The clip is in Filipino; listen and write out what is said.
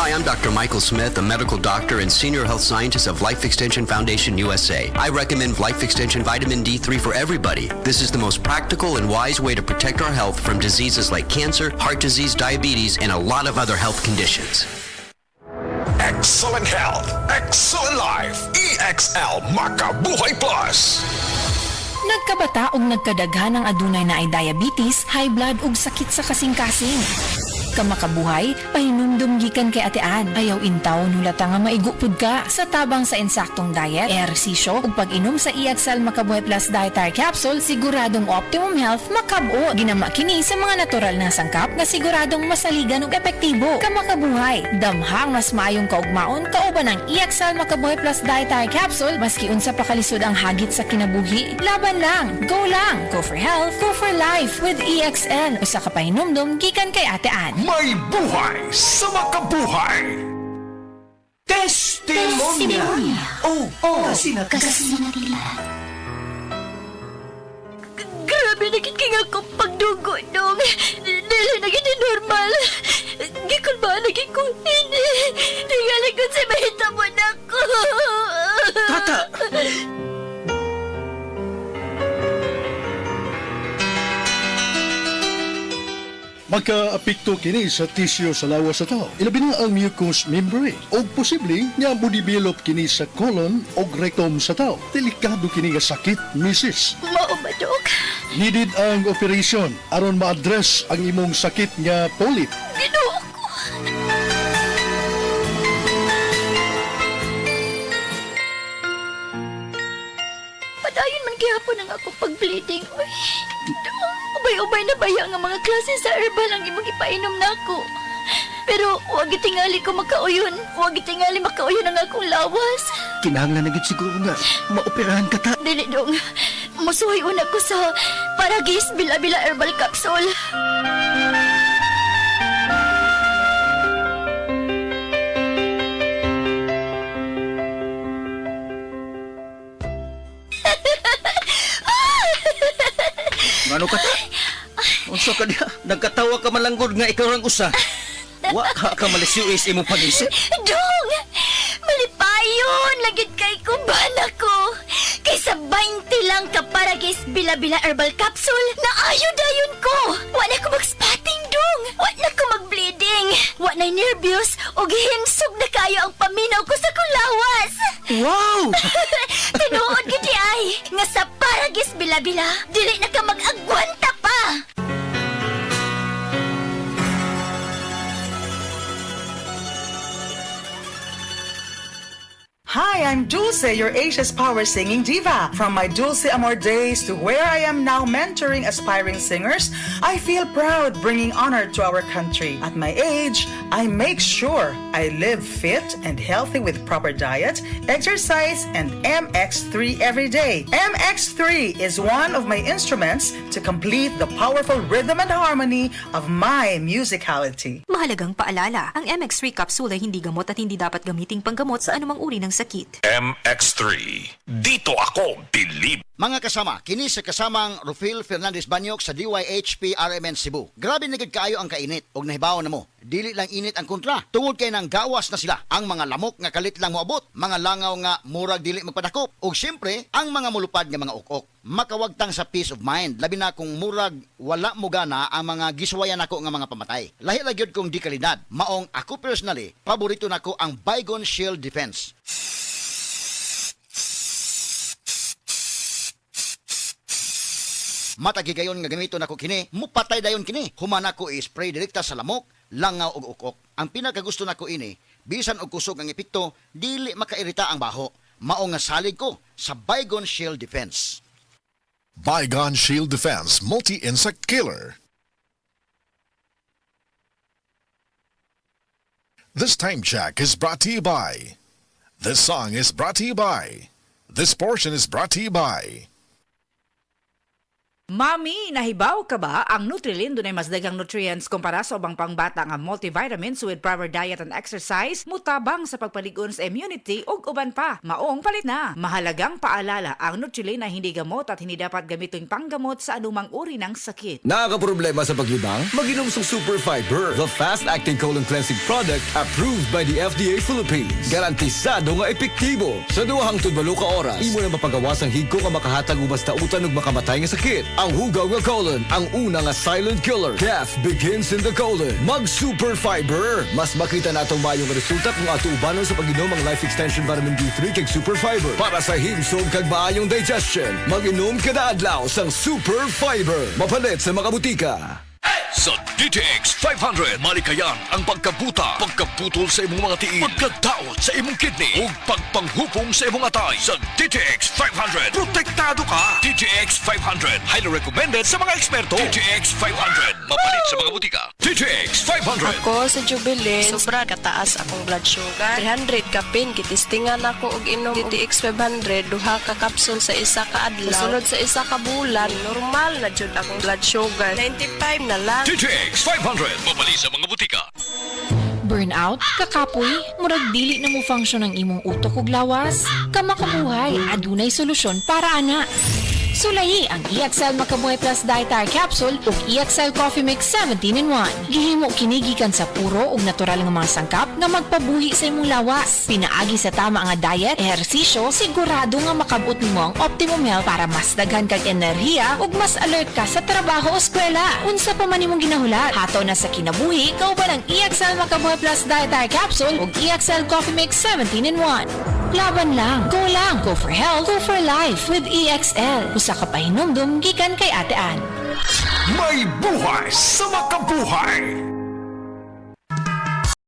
Hi, I'm Dr. Michael Smith, a medical doctor and senior health scientist of Life Extension Foundation USA. I recommend Life Extension Vitamin D3 for everybody. This is the most practical and wise way to protect our health from diseases like cancer, heart disease, diabetes, and a lot of other health conditions. Excellent health, excellent life. EXL Makabuhay Plus. Nagkabata og nagkadaghan ng adunay na ay diabetes, high blood ug sakit sa kasing-kasing. Kamakabuhay, pahinumdum gikan kay atean. Ayaw intaw nulata nga maigupod ka sa tabang sa insaktong diet, ehersisyo ug pag-inom sa EXL Makabuhay Plus Dietary Capsule, siguradong optimum health makab-o. Ginama kini sa mga natural na sangkap nga siguradong masaligan ug epektibo. Kamakabuhay, damhang mas maayong kaugmaon kauban ng EXL Makabuhay Plus Dietary Capsule maski unsa pa kalisod ang hagit sa kinabuhi. Laban lang, go for health, go for life with EXL. Usa ka pahinumdum gikan kay atean. May buhay sa makabuhay. Testimonya. Kasi nakila. Grabe na gid ako pagdugo dong. Dili na gid normal. Gikon ba lagi ko ini. Tingali ko sa mahitabo nako. Tata. Magka-apekto kini sa tisyo sa lawas sa tao. Ilabi na ang mucous membrane. O posible nga mo-develop kini sa colon o rectum sa tao. Delikado kini nga sakit, misis. Mao ba, Dok? Needed ang operation aron ma-address ang imong sakit nga polyp. Ginoo ko. Padayon man gihapon ang ako pag-bleeding. Uy, ubay-ubay na baya nga mga klase sa herbal ang imong ipainom nako. Pero huwag itingali ko makauyon. Huwag itingali makauyon ang akong lawas. Kinahanglan na gid siguro nga maoperahan ka ta. Dili dong. Musuhay una ko sa Paragis Bila-Bila Herbal Capsule. Ngano ka ta? Unsa ka diha? Nagkatawa ka malanggod nga ikaw ang usa. Wa ka malisuis imong pag-isip. Dong! Malipayon! Lagid kay kuban ako! Kaysa 20 lang ka Paragis Bila-Bila Herbal Capsule, naayo dayon ko! Wa na ko mag-spotting, Dong! Wa na ko mag-bleeding! Wa na nervyos o gihinsog na kayo ang paminaw ko sa kulawas! Wow! Tinuod gidi ay! Nga sa Paragis Bila-Bila, dili na ka mag-agwanta pa! Hi, I'm Dulce, your Asia's power singing diva. From my Dulce Amor days to where I am now mentoring aspiring singers, I feel proud bringing honor to our country. At my age, I make sure I live fit and healthy with proper diet, exercise, and MX3 every day. MX3 is one of my instruments to complete the powerful rhythm and harmony of my musicality. Mahalagang paalala, ang MX3 capsule ay hindi gamot at hindi dapat gamiting panggamot sa anumang uri ng sakit. MX3. Dito ako, believe. Mga kasama, kini sa kasamang Rufil Fernandez Banyok sa DYHP RMN Cebu. Grabe na gid kaayo ang kainit og nahibaw na mo. Dili lang init ang kontra. Tungod kay nang gawas na sila. Ang mga lamok nga kalit lang moabot, mga langaw nga murag dili magpadakop, ug syempre ang mga mulupad nga mga ukok. Makawagtang sa peace of mind, labi na kung murag wala mo gana ang mga giswayan nako nga mga pamatay. Lahi ra gyud kong di kalidad. Maong ako personally, paborito nako ang Bygone Shield Defense. Matagigayon nga gamito nako kini, mupatay dayon kini. Humana ko i-spray direkta sa lamok, langaw ug ukok. Ang pinakagusto nako ini, bisan og kusog ang epekto, dili makairita ang baho. Mao nga salig ko sa Bygone Shield Defense. Bygone Shield Defense Multi-Insect Killer. This time check is brought to you by. This song is brought to you by. This portion is brought to you by Mami, nahibaw ka ba? Ang Nutrilin dunay mas daghang nutrients kumpara sa ubang pangbata nga multivitamins with proper diet and exercise, mutabang sa pagpaligon sa immunity ug uban pa. Maong palit na. Mahalagang paalala, ang Nutrilin ay hindi gamot at hindi dapat gamitin panggamot sa anumang uri ng sakit. Nakakaproblema sa paglibang? Mag-inom sa Super Fiber, the fast-acting colon cleansing product approved by the FDA Philippines. Garantisado nga epektibo. Sa 2 ka oras, imo na mapagawas ang higko nga makahatag ubas tautan ug makamatay nga sakit. Ang hugaw nga colon, ang una nga silent killer. Death begins in the colon. Mag-Super Fiber. Mas makita natong mayong resulta kung ato ubanon sa pag-inom ang Life Extension Vitamin D3 kag Super Fiber. Para sa himsog kag maayong digestion, mag-inom kada adlaw sang Super Fiber. Mapalit sa mga butika. Sa DTX 500, malikayan ang pagkabuta, pagkaputol sa imong mga tiil, pagkadaot sa imong kidney, ug pagpanghupong sa imong atay. Sa DTX 500, protektado ka. DTX 500, highly recommended sa mga eksperto. DTX 500, mapalit sa mga butika. DTX 500. Ako sa Jubilee, sobra kataas akong blood sugar. 300 kapin, kitistingan ako og inom DTX 500, duha ka kapsul sa isa ka adlaw. Sunod sa isa ka bulan, normal na jud akong blood sugar. 95 na lang. DTX 500, mapalit sa mga butika. Burnout, kakapoy, murag dili na mo function ang imong utok ug lawas. Kamakabuhay, adunay solusyon para ana. Sulayi ang EXL Makabuhay Plus Dietary Capsule ug EXL Coffee Mix 17-in-1. Gihimo kini gikan sa puro ug natural nga mga sangkap nga magpabuhi sa imong lawas. Pinaagi sa tama nga diet, ehersisyo, sigurado nga makabot nimo ang optimum health para mas daghan kag enerhiya ug mas alert ka sa trabaho o eskwela. Unsa pa man imong ginahulat, hataw na sa kinabuhi, kauban ang EXL Makabuhay Plus Dietary Capsule ug EXL Coffee Mix 17-in-1. Laban lang, go for health, go for life with EXL. Usa ka pahinumdum gikan kay Ate Ann. May buhay sa makabuhay!